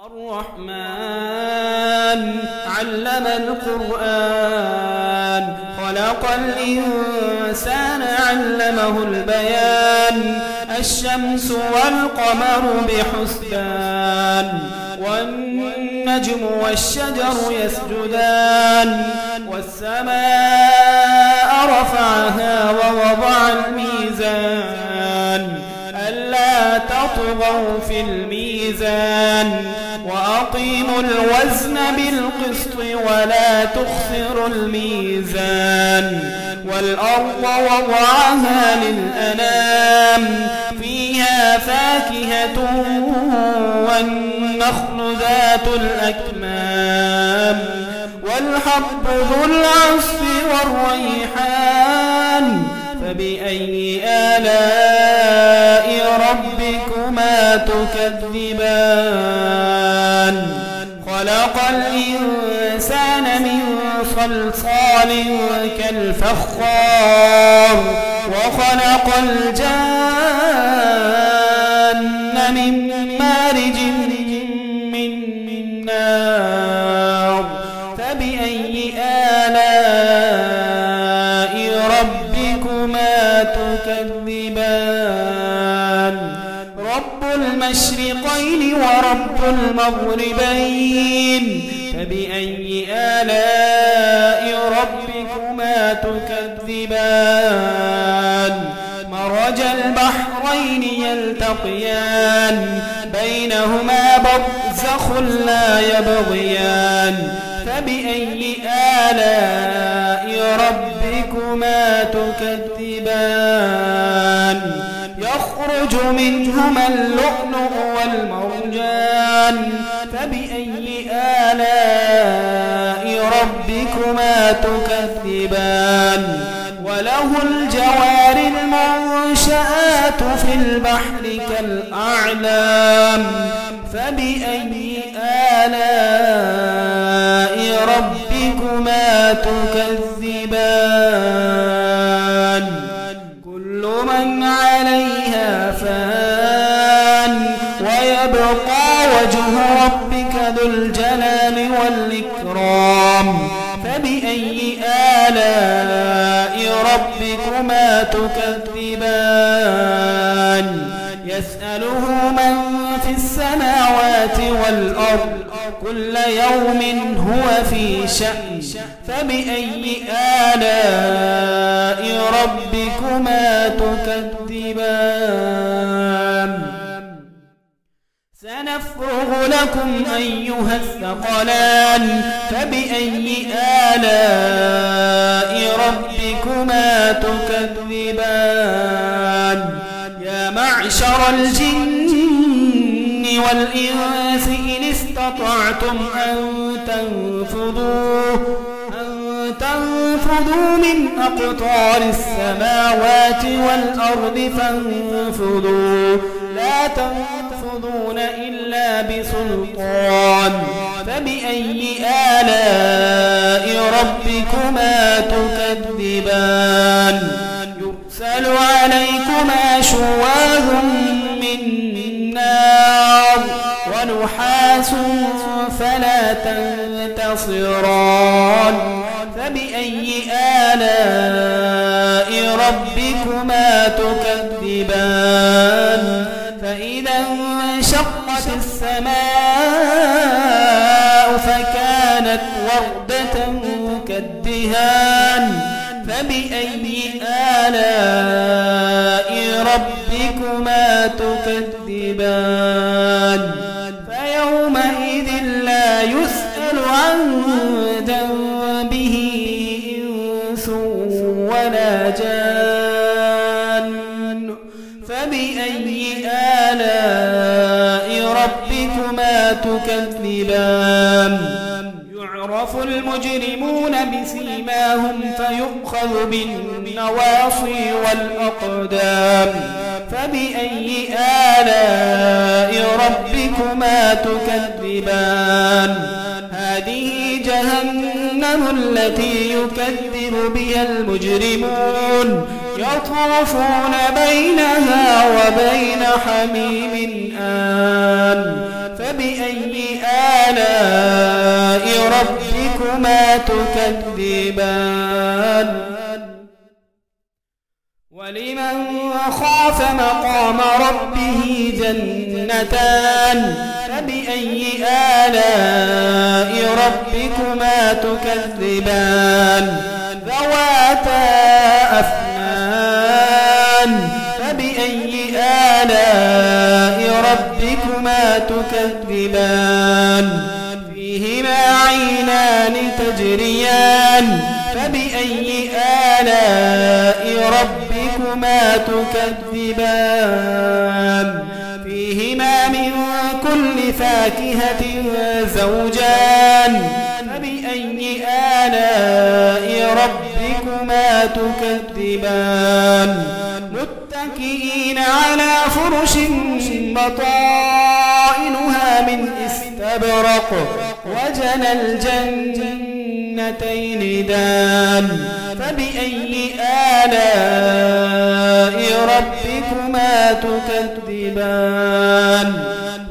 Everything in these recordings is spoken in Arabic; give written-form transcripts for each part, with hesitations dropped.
الرحمن علم القرآن خلق الإنسان علمه البيان الشمس والقمر بحسبان والنجم والشجر يسجدان والسماء رفعها ووضع الميزان ألا تطغوا في الميزان وأقيموا الوزن بالقسط ولا تخسروا الميزان والأرض وضعها للأنام فيها فاكهة والنخل ذات الأكمام والحب ذو العصف والريحان فبأي آلاء ربكما تكذبان خلق الإنسان من صلصال كالفخار وخلق الجان من مارج من نار فبأي آلاء ربكما تكذبان رب المشرقين ورب المغربين فبأي آلاء ربكما تكذبان مرج البحرين يلتقيان بينهما برزخ لا يبغيان فبأي آلاء ربكما تكذبان يخرج منهما اللؤلؤ والمرجان فبأي آلاء ربكما تكذبان وله الجوار المنشآت في البحر كالأعلام فبأي آلاء ربكما تكذبان كل من عليها فان ويبقى وجه ربك ذو الجلال والإكرام فبأي آلاء ربكما تكذبان يسأله من في السماوات والأرض كل يوم هو في شأن فبأي آلاء ربكما تكذبان سنفرغ لكم أيها الثقلان فبأي آلاء ربكما تكذبان يا معشر الجن والإنس إن استطعتم أن تنفذوا من أقطار السماوات والأرض فانفذوا لا تنفذون إلا بسلطان فبأي آلاء ربكما تكذبان يرسل عليكما شواظ من نار ونحاس فلا تنتصران فبأي آلاء ربكما تكذبان فإذا انشقت السماء فكانت وردة كالدهان فبأي آلاء ربكما تكذبان فيومئذ لا يسأل عن ذنبه إنس ولا جان فبأي آلاء ربكما تكذبان يعرف المجرمون بسيماهم فيؤخذ بالنواصي والأقدام فبأي آلاء ربكما تكذبان هذه جهنم التي يكذب بها المجرمون يطوفون بينها وبين حميم آن فبأي آلاء ربكما تكذبان ولمن خاف مقام ربه جنتان فبأي آلاء ربكما تكذبان ذواتا أفنان فبأي آلاء ربكما تكذبان فيهما عينان تجريان فبأي آلاء ربكما تكذبان فيهما من كل فاكهة زوجان فبأي آلاء ربكما تكذبان متكئين على فرش بطائنها من استبرق وجنى الجنتين دان فبأي آلاء ربكما تكذبان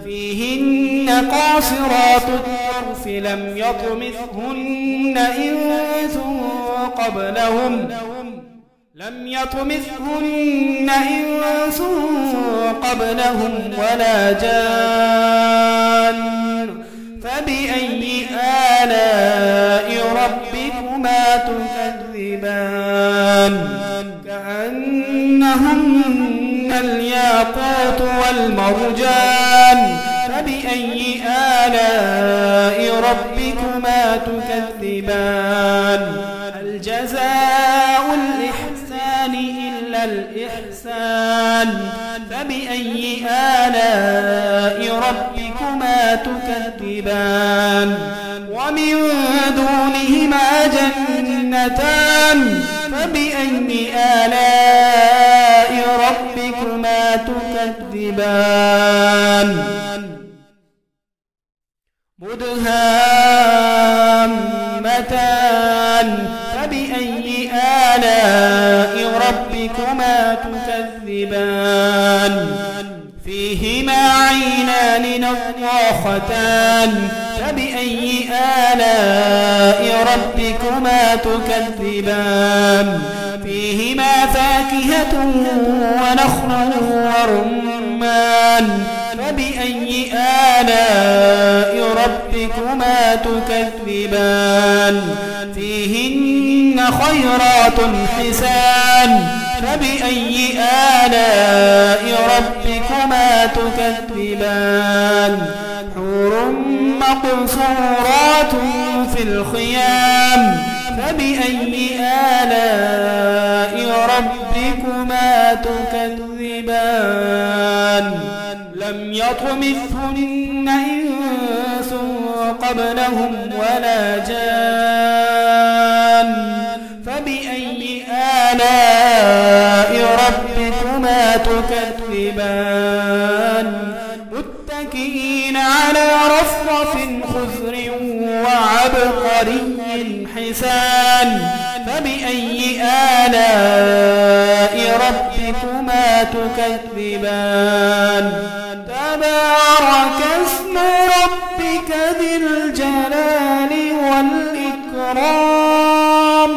فيهن قاصرات الطرف لم يطمثهن إنس قبلهم ولا جان فبأي آلاء ربكما تكذبان كأنهن الياقوت والمرجان فبأي آلاء ربكما تكذبان الجزاء الإحسان إلا الإحسان فبأي آلاء ربكما تكذبان ومن دونهما جنتان فبأي آلاء ربكما تكذبان مدهامتان فبأي آلاء ربكما تكذبان فيهما عينان نضاختان فبأي آلاء ربكما تكذبان فيهما فاكهة ونخل ورمان فبأي آلاء ربكما تكذبان فيهن خيرات حسان فبأي آلاء ربكما تكذبان حور مقصورات في الخيام فبأي آلاء ربكما تكذبان لم يطمثهن إنس قبلهم ولا جان فبأي آلاء ربكما تكذبان متكئين على رفرف خضر وعبقري حسان فبأي آلاء ربكما تكذبان تبارك اسم ربك ذي الجلال والإكرام